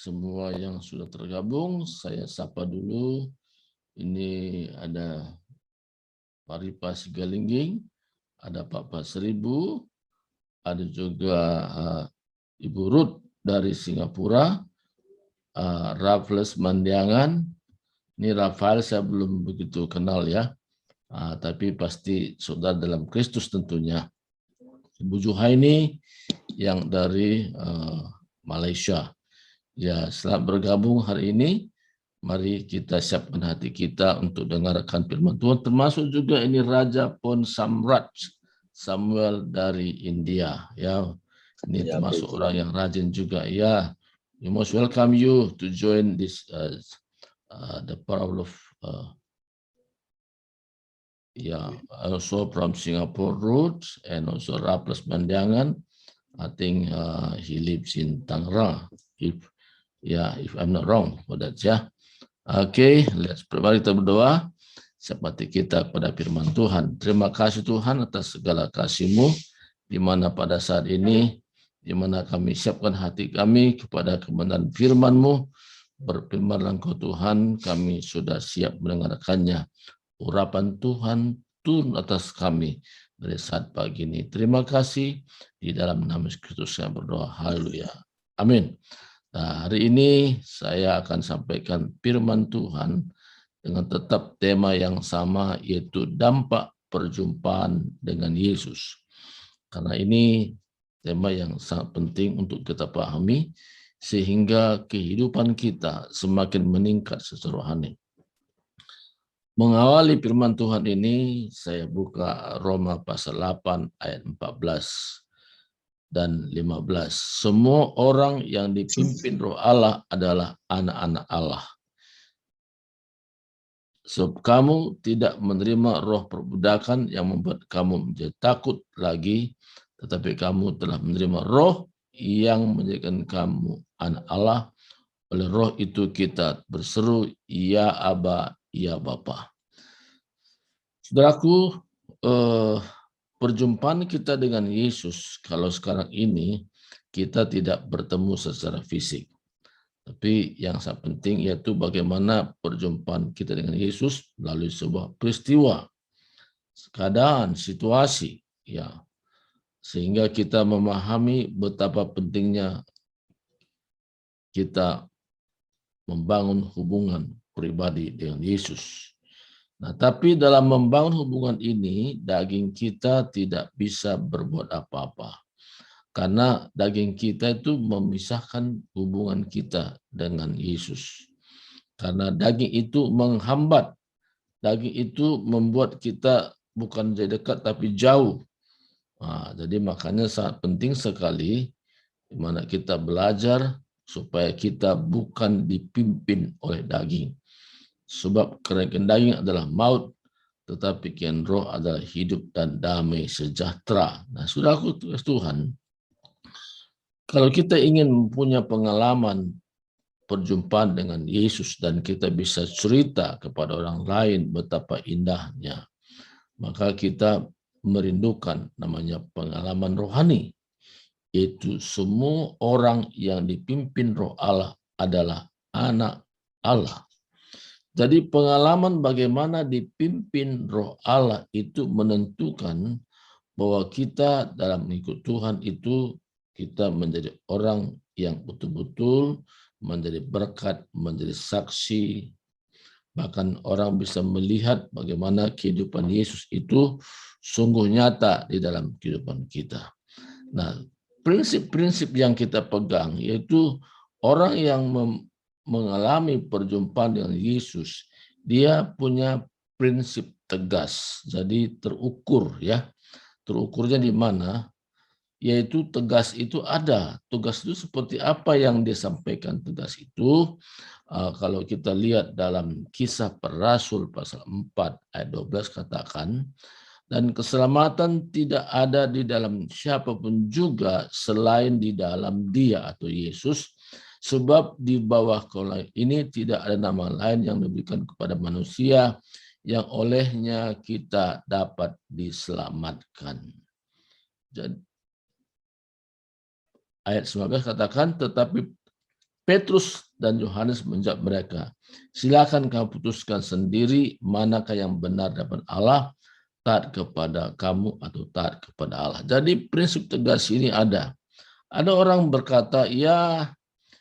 semua yang sudah tergabung. Saya sapa dulu. Ini ada Pak Ripa Sigalingging, ada Pak Pasribu, ada juga Ibu Ruth dari Singapura, Raffles Mandiangan. Ini Rafael saya belum begitu kenal ya, tapi pasti saudara dalam Kristus tentunya. Ibu Juhaini yang dari Malaysia. Ya, selamat bergabung hari ini. Mari kita siapkan hati kita untuk dengarkan firman Tuhan. Termasuk juga ini Raja Pon Samrat Samuel dari India. Ya, ini Ya, termasuk orang yang rajin juga. Ya, we most welcome you to join this the power of also from Singapore roots and also Raffles Mandiangan. I think he lives in Tangerang. If I'm not wrong for that ya. Oke, mari kita berdoa seperti kita pada firman Tuhan. Terima kasih Tuhan atas segala kasih-Mu di mana pada saat ini di mana kami siapkan hati kami kepada kebenaran firman-Mu. Berfirmanlah Engkau Tuhan, kami sudah siap mendengarkannya. Urapan Tuhan turun atas kami dari saat pagi ini. Terima kasih di dalam nama Kristus saya berdoa. Haleluya. Amin. Nah, hari ini saya akan sampaikan firman Tuhan dengan tetap tema yang sama, yaitu dampak perjumpaan dengan Yesus. Karena ini tema yang sangat penting untuk kita pahami, sehingga kehidupan kita semakin meningkat secara rohani. Mengawali firman Tuhan ini, saya buka Roma pasal 8 ayat 14 dan 15. Semua orang yang dipimpin Roh Allah adalah anak-anak Allah. Sebab kamu tidak menerima roh perbudakan yang membuat kamu menjadi takut lagi, tetapi kamu telah menerima roh yang menjadikan kamu anak Allah. Oleh roh itu kita berseru, ya Aba, ya Bapa. Saudaraku, perjumpaan kita dengan Yesus, kalau sekarang ini kita tidak bertemu secara fisik. Tapi yang sangat penting yaitu bagaimana perjumpaan kita dengan Yesus melalui sebuah peristiwa, keadaan, situasi, ya, sehingga kita memahami betapa pentingnya kita membangun hubungan pribadi dengan Yesus. Nah, tapi dalam membangun hubungan ini, daging kita tidak bisa berbuat apa-apa. Karena daging kita itu memisahkan hubungan kita dengan Yesus. Karena daging itu menghambat. Daging itu membuat kita bukan jadi dekat tapi jauh. Nah, jadi makanya sangat penting sekali di mana kita belajar supaya kita bukan dipimpin oleh daging. Sebab kerajaan daging adalah maut, tetapi kerajaan roh adalah hidup dan damai sejahtera. Nah, saudaraku Tuhan, kalau kita ingin punya pengalaman perjumpaan dengan Yesus dan kita bisa cerita kepada orang lain betapa indahnya, maka kita merindukan namanya pengalaman rohani. Yaitu semua orang yang dipimpin Roh Allah adalah anak Allah. Jadi pengalaman bagaimana dipimpin Roh Allah itu menentukan bahwa kita dalam mengikut Tuhan itu kita menjadi orang yang betul-betul menjadi berkat, menjadi saksi. Bahkan orang bisa melihat bagaimana kehidupan Yesus itu sungguh nyata di dalam kehidupan kita. Nah, prinsip-prinsip yang kita pegang yaitu orang yang mengalami perjumpaan dengan Yesus, dia punya prinsip tegas. Jadi terukur ya. Terukurnya di mana? Yaitu tegas itu ada. Tegas itu seperti apa yang disampaikan tegas itu. Kalau kita lihat dalam Kisah Para Rasul pasal 4 ayat 12 katakan, dan keselamatan tidak ada di dalam siapapun juga selain di dalam Dia atau Yesus. Sebab di bawah kaulai ini tidak ada nama lain yang diberikan kepada manusia yang olehnya kita dapat diselamatkan. Jadi, ayat 19 katakan, tetapi Petrus dan Yohanes menjawab mereka, silakan kamu putuskan sendiri manakah yang benar daripada Allah, taat kepada kamu atau taat kepada Allah. Jadi prinsip tegas ini ada. Ada orang berkata, ya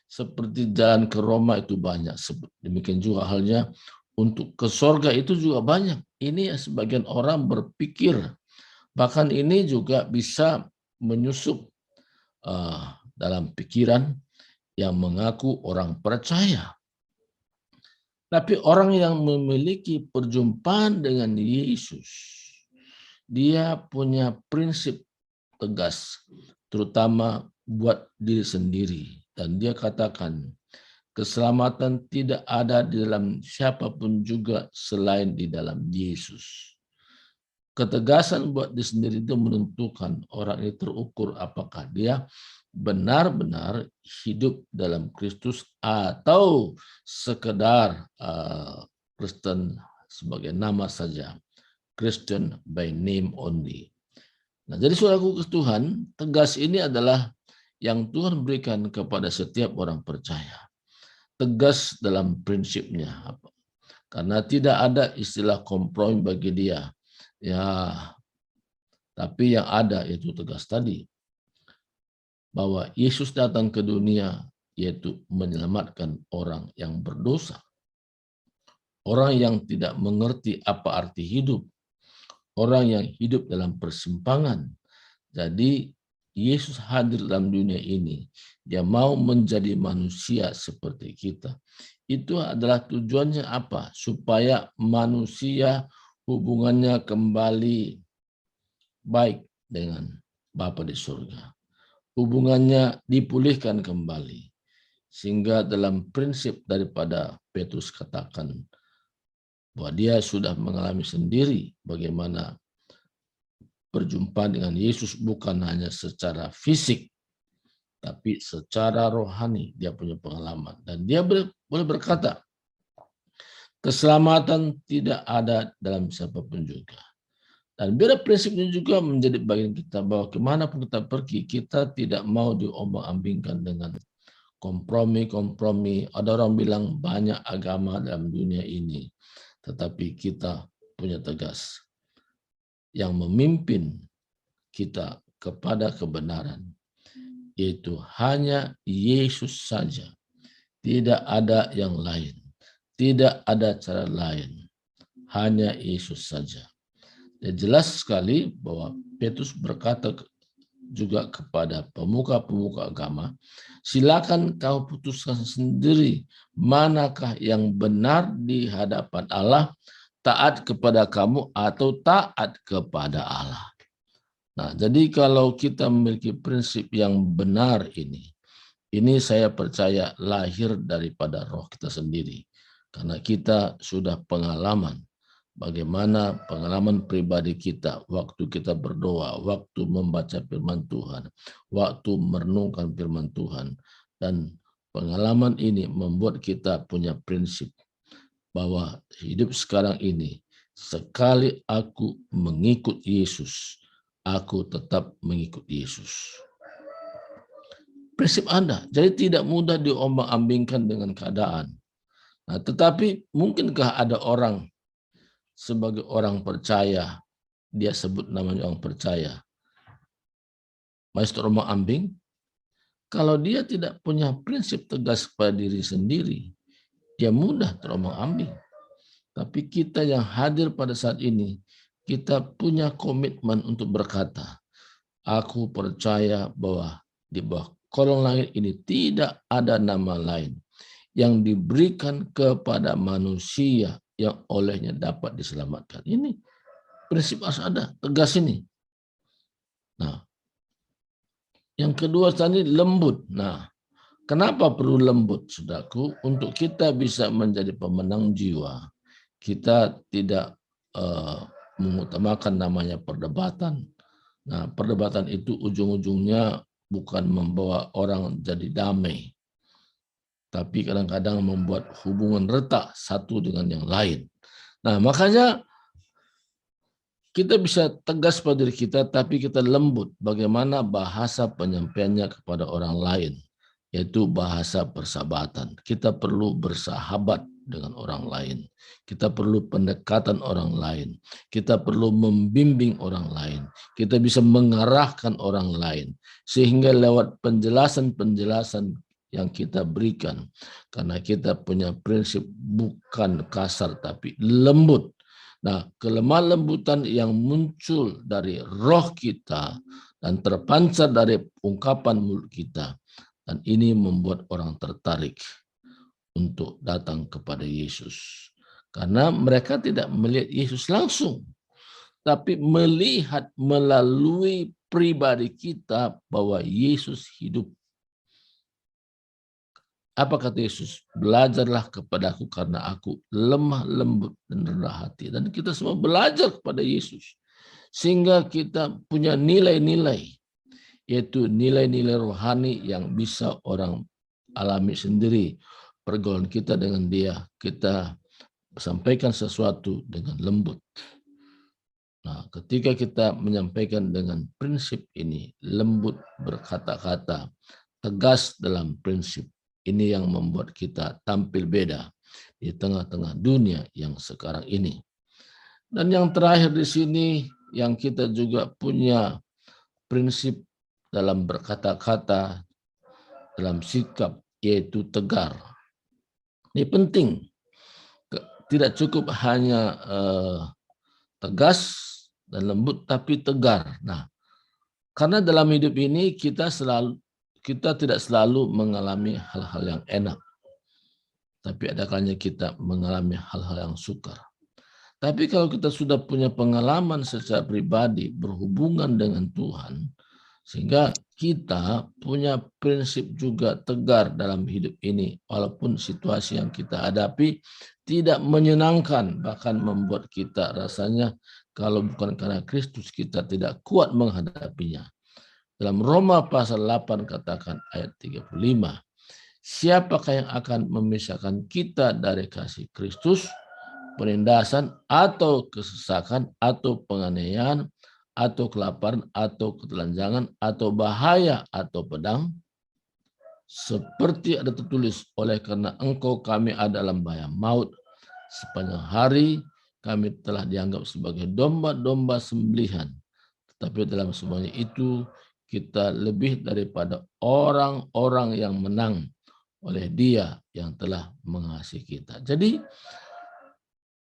seperti jalan ke Roma itu banyak. Demikian juga halnya untuk ke sorga itu juga banyak. Ini sebagian orang berpikir. Bahkan ini juga bisa menyusup dalam pikiran yang mengaku orang percaya. Tapi orang yang memiliki perjumpaan dengan Yesus, dia punya prinsip tegas, terutama buat diri sendiri. Dan dia katakan, keselamatan tidak ada di dalam siapapun juga selain di dalam Yesus. Ketegasan buat diri sendiri itu menentukan orang ini terukur apakah dia benar-benar hidup dalam Kristus atau sekedar Kristen sebagai nama saja. Christian by name only. Nah, jadi saudaraku Tuhan, tegas ini adalah yang Tuhan berikan kepada setiap orang percaya. Tegas dalam prinsipnya. Karena tidak ada istilah kompromi bagi dia. Ya, tapi yang ada itu tegas tadi. Bahwa Yesus datang ke dunia yaitu menyelamatkan orang yang berdosa. Orang yang tidak mengerti apa arti hidup. Orang yang hidup dalam persimpangan. Jadi Yesus hadir dalam dunia ini. Dia mau menjadi manusia seperti kita. Itu adalah tujuannya apa? Supaya manusia hubungannya kembali baik dengan Bapa di surga. Hubungannya dipulihkan kembali. Sehingga dalam prinsip daripada Petrus katakan bahwa dia sudah mengalami sendiri bagaimana perjumpaan dengan Yesus bukan hanya secara fisik, tapi secara rohani dia punya pengalaman. Dan dia boleh berkata, keselamatan tidak ada dalam siapapun juga. Dan biar prinsipnya juga menjadi bagian kita bahwa kemanapun kita pergi, kita tidak mau diombang-ambingkan dengan kompromi-kompromi. Ada orang bilang banyak agama dalam dunia ini, tetapi kita punya tegas yang memimpin kita kepada kebenaran, yaitu hanya Yesus saja. Tidak ada yang lain. Tidak ada cara lain. Hanya Yesus saja. Dan jelas sekali bahwa Petrus berkata juga kepada pemuka-pemuka agama, silakan kau putuskan sendiri manakah yang benar di hadapan Allah, taat kepada kamu atau taat kepada Allah. Nah, jadi kalau kita memiliki prinsip yang benar ini saya percaya lahir daripada roh kita sendiri. Karena kita sudah pengalaman bagaimana pengalaman pribadi kita waktu kita berdoa, waktu membaca firman Tuhan, waktu merenungkan firman Tuhan. Dan pengalaman ini membuat kita punya prinsip bahwa hidup sekarang ini, sekali aku mengikut Yesus, aku tetap mengikut Yesus. Prinsip Anda, jadi tidak mudah diombang-ambingkan dengan keadaan. Nah, tetapi mungkinkah ada orang sebagai orang percaya, dia sebut namanya orang percaya, maestro ombang-ambing? Kalau dia tidak punya prinsip tegas pada diri sendiri, dia mudah terombang-ambing. Tapi kita yang hadir pada saat ini, kita punya komitmen untuk berkata, aku percaya bahwa di bawah kolong langit ini tidak ada nama lain yang diberikan kepada manusia yang olehnya dapat diselamatkan. Ini prinsip harus ada, tegas ini. Nah, yang kedua tadi lembut. Nah, kenapa perlu lembut, saudaraku? Untuk kita bisa menjadi pemenang jiwa, kita tidak mengutamakan namanya perdebatan. Nah, perdebatan itu ujung-ujungnya bukan membawa orang jadi damai, tapi kadang-kadang membuat hubungan retak satu dengan yang lain. Nah, makanya kita bisa tegas pada diri kita, tapi kita lembut bagaimana bahasa penyampaiannya kepada orang lain. yaitu bahasa persahabatan. Kita perlu bersahabat dengan orang lain. Kita perlu pendekatan orang lain. Kita perlu membimbing orang lain. Kita bisa mengarahkan orang lain. Sehingga lewat penjelasan-penjelasan yang kita berikan, karena kita punya prinsip bukan kasar tapi lembut. Nah, kelemah lembutan yang muncul dari roh kita dan terpancar dari ungkapan mulut kita, dan ini membuat orang tertarik untuk datang kepada Yesus. Karena mereka tidak melihat Yesus langsung, tapi melihat melalui pribadi kita bahwa Yesus hidup. Apa kata Yesus? Belajarlah kepadaku karena aku lemah lembut dan rendah hati. Dan kita semua belajar kepada Yesus. Sehingga kita punya nilai-nilai, yaitu nilai-nilai rohani yang bisa orang alami sendiri. Pergaulan kita dengan dia, kita sampaikan sesuatu dengan lembut. Nah, ketika kita menyampaikan dengan prinsip ini, lembut berkata-kata, tegas dalam prinsip, ini yang membuat kita tampil beda di tengah-tengah dunia yang sekarang ini. Dan yang terakhir di sini, yang kita juga punya prinsip dalam berkata-kata, dalam sikap, yaitu tegar. Ini penting. Tidak cukup hanya tegas dan lembut, tapi tegar. Nah, karena dalam hidup ini kita tidak selalu mengalami hal-hal yang enak. Tapi ada kalanya kita mengalami hal-hal yang sukar. Tapi kalau kita sudah punya pengalaman secara pribadi berhubungan dengan Tuhan, sehingga kita punya prinsip juga tegar dalam hidup ini, walaupun situasi yang kita hadapi tidak menyenangkan, bahkan membuat kita rasanya kalau bukan karena Kristus kita tidak kuat menghadapinya. Dalam Roma pasal 8 katakan ayat 35, siapakah yang akan memisahkan kita dari kasih Kristus? Penindasan atau kesesakan atau penganiayaan atau kelaparan atau ketelanjangan atau bahaya atau pedang? Seperti ada tertulis, oleh karena engkau kami ada dalam bahaya maut. Sepanjang hari kami telah dianggap sebagai domba-domba sembelihan. Tetapi dalam semuanya itu kita lebih daripada orang-orang yang menang oleh Dia yang telah mengasihi kita. Jadi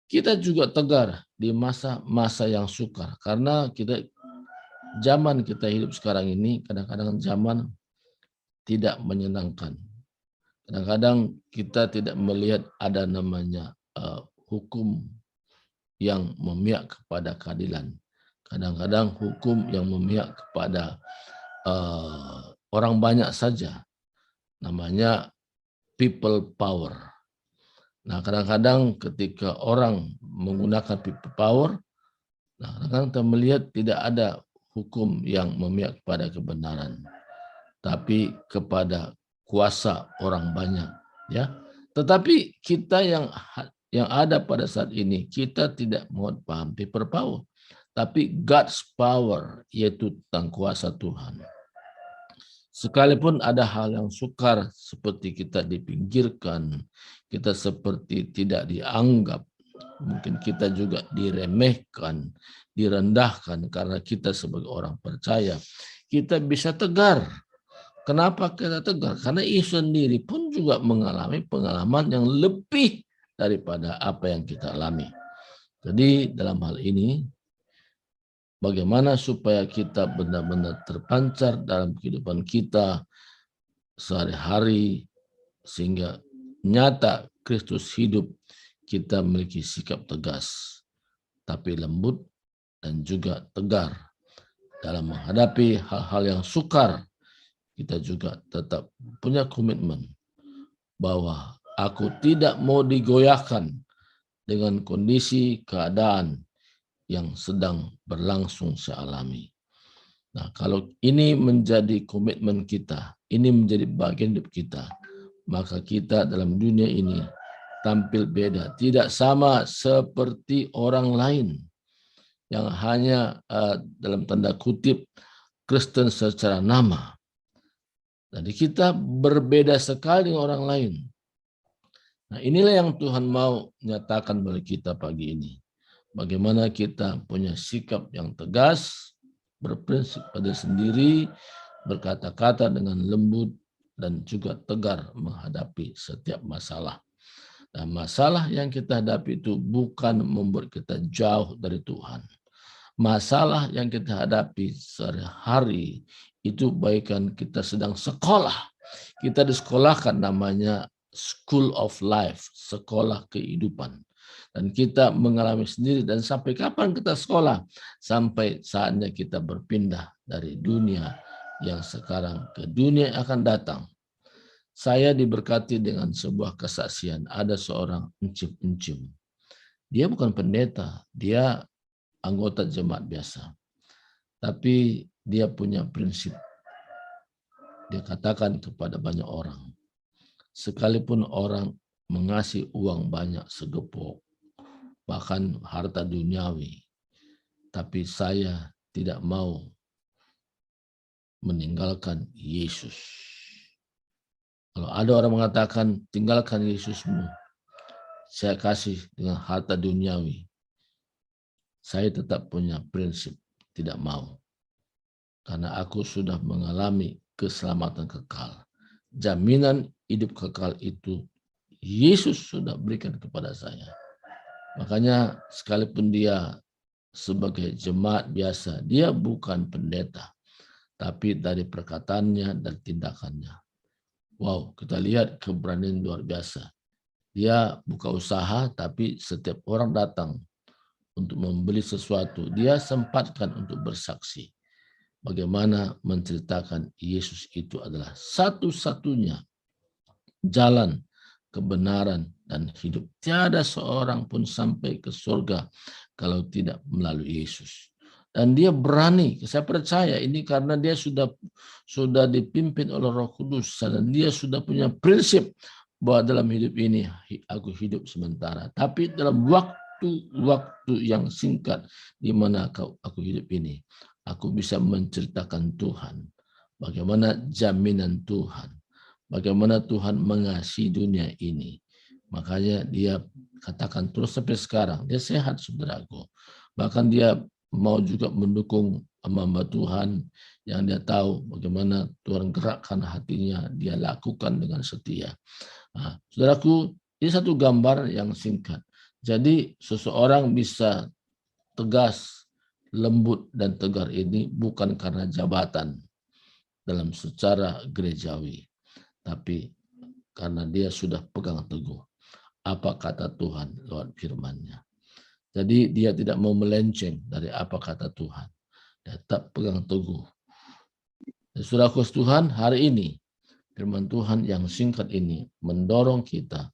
kita juga tegar di masa-masa yang sukar, karena zaman kita hidup sekarang ini kadang-kadang zaman tidak menyenangkan. Kadang-kadang kita tidak melihat ada namanya hukum yang memihak kepada keadilan. Kadang-kadang hukum yang memihak kepada orang banyak saja, namanya people power. Nah, kadang-kadang ketika orang menggunakan people power, nah, kadang-kadang kita melihat tidak ada hukum yang memihak kepada kebenaran, tapi kepada kuasa orang banyak, ya. Tetapi kita yang ada pada saat ini, kita tidak mau paham people power, tapi God's power, yaitu tentang kuasa Tuhan. Sekalipun ada hal yang sukar, seperti kita dipinggirkan, kita seperti tidak dianggap, mungkin kita juga diremehkan, direndahkan karena kita sebagai orang percaya, kita bisa tegar. Kenapa kita tegar? Karena Yesus sendiri pun juga mengalami pengalaman yang lebih daripada apa yang kita alami. Jadi dalam hal ini, bagaimana supaya kita benar-benar terpancar dalam kehidupan kita sehari-hari, sehingga nyata Kristus hidup, kita memiliki sikap tegas, tapi lembut dan juga tegar. Dalam menghadapi hal-hal yang sukar, kita juga tetap punya komitmen bahwa aku tidak mau digoyahkan dengan kondisi keadaan yang sedang berlangsung sealami. Nah, kalau ini menjadi komitmen kita, ini menjadi bagian hidup kita, maka kita dalam dunia ini tampil beda, tidak sama seperti orang lain yang hanya dalam tanda kutip Kristen secara nama. Jadi kita berbeda sekali dengan orang lain. Nah, inilah yang Tuhan mau nyatakan bagi kita pagi ini. Bagaimana kita punya sikap yang tegas, berprinsip pada sendiri, berkata-kata dengan lembut, dan juga tegar menghadapi setiap masalah. Dan masalah yang kita hadapi itu bukan membuat kita jauh dari Tuhan. Masalah yang kita hadapi sehari-hari itu baikkan kita sedang sekolah. Kita disekolahkan, namanya School of Life, sekolah kehidupan. Dan kita mengalami sendiri, dan sampai kapan kita sekolah? Sampai saatnya kita berpindah dari dunia yang sekarang ke dunia yang akan datang. Saya diberkati dengan sebuah kesaksian. Ada seorang encim-encim. Dia bukan pendeta, dia anggota jemaat biasa. Tapi dia punya prinsip. Dia katakan kepada banyak orang, sekalipun orang mengasih uang banyak segepok, bahkan harta duniawi, tapi saya tidak mau meninggalkan Yesus. Kalau ada orang mengatakan, tinggalkan Yesusmu, saya kasih dengan harta duniawi, saya tetap punya prinsip, tidak mau. Karena aku sudah mengalami keselamatan kekal. Jaminan hidup kekal itu Yesus sudah berikan kepada saya. Makanya sekalipun dia sebagai jemaat biasa, dia bukan pendeta, tapi dari perkataannya dan tindakannya. Wow, kita lihat keberanian luar biasa. Dia buka usaha, tapi setiap orang datang untuk membeli sesuatu, dia sempatkan untuk bersaksi. Bagaimana menceritakan Yesus itu adalah satu-satunya jalan, kebenaran, dan hidup. Tiada seorang pun sampai ke surga kalau tidak melalui Yesus. Dan dia berani, saya percaya ini karena dia sudah dipimpin oleh Roh Kudus, dan dia sudah punya prinsip bahwa dalam hidup ini aku hidup sementara, tapi dalam waktu yang singkat di mana aku hidup ini, aku bisa menceritakan Tuhan, bagaimana jaminan Tuhan, bagaimana Tuhan mengasihi dunia ini. Makanya dia katakan terus sampai sekarang, dia sehat saudaraku. Bahkan dia mau juga mendukung hamba Tuhan yang dia tahu bagaimana Tuhan gerakkan hatinya, dia lakukan dengan setia. Nah, saudaraku, ini satu gambar yang singkat. Jadi seseorang bisa tegas, lembut, dan tegar ini bukan karena jabatan dalam secara gerejawi, tapi karena dia sudah pegang teguh apa kata Tuhan lewat firman-Nya. Jadi dia tidak mau melenceng dari apa kata Tuhan. Dia tetap pegang teguh. Dan saudaraku Tuhan, hari ini firman Tuhan yang singkat ini mendorong kita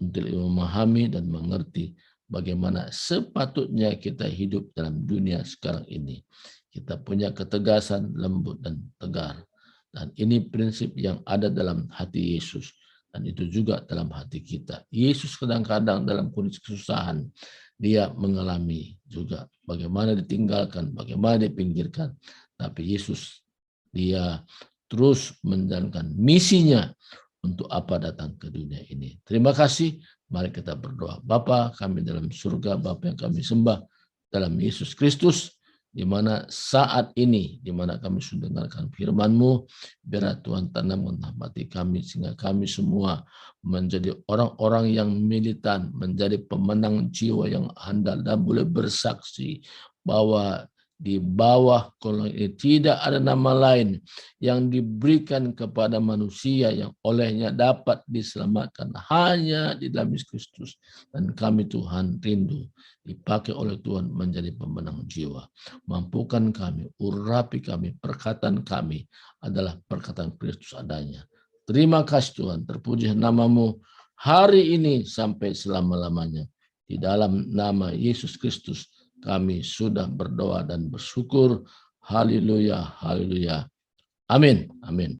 untuk memahami dan mengerti bagaimana sepatutnya kita hidup dalam dunia sekarang ini. Kita punya ketegasan, lembut, dan tegar. Dan ini prinsip yang ada dalam hati Yesus. Dan itu juga dalam hati kita. Yesus kadang-kadang dalam kondisi kesusahan, dia mengalami juga bagaimana ditinggalkan, bagaimana dipinggirkan. Tapi Yesus, dia terus menjalankan misinya untuk apa datang ke dunia ini. Terima kasih. Mari kita berdoa. Bapa kami dalam surga, Bapa yang kami sembah dalam Yesus Kristus, di mana saat ini, di mana kami sudah dengarkan firman-Mu, biar Tuhan tanamkan hati kami, sehingga kami semua menjadi orang-orang yang militan, menjadi pemenang jiwa yang handal, dan boleh bersaksi bahwa di bawah kolong ini tidak ada nama lain yang diberikan kepada manusia yang olehnya dapat diselamatkan, hanya di dalam Yesus Kristus. Dan kami Tuhan rindu dipakai oleh Tuhan menjadi pemenang jiwa. Mampukan kami, urapi kami, perkataan kami adalah perkataan Kristus adanya. Terima kasih Tuhan, terpuji nama-Mu hari ini sampai selama-lamanya. Di dalam nama Yesus Kristus kami sudah berdoa dan bersyukur. Haleluya, haleluya. Amin, amin.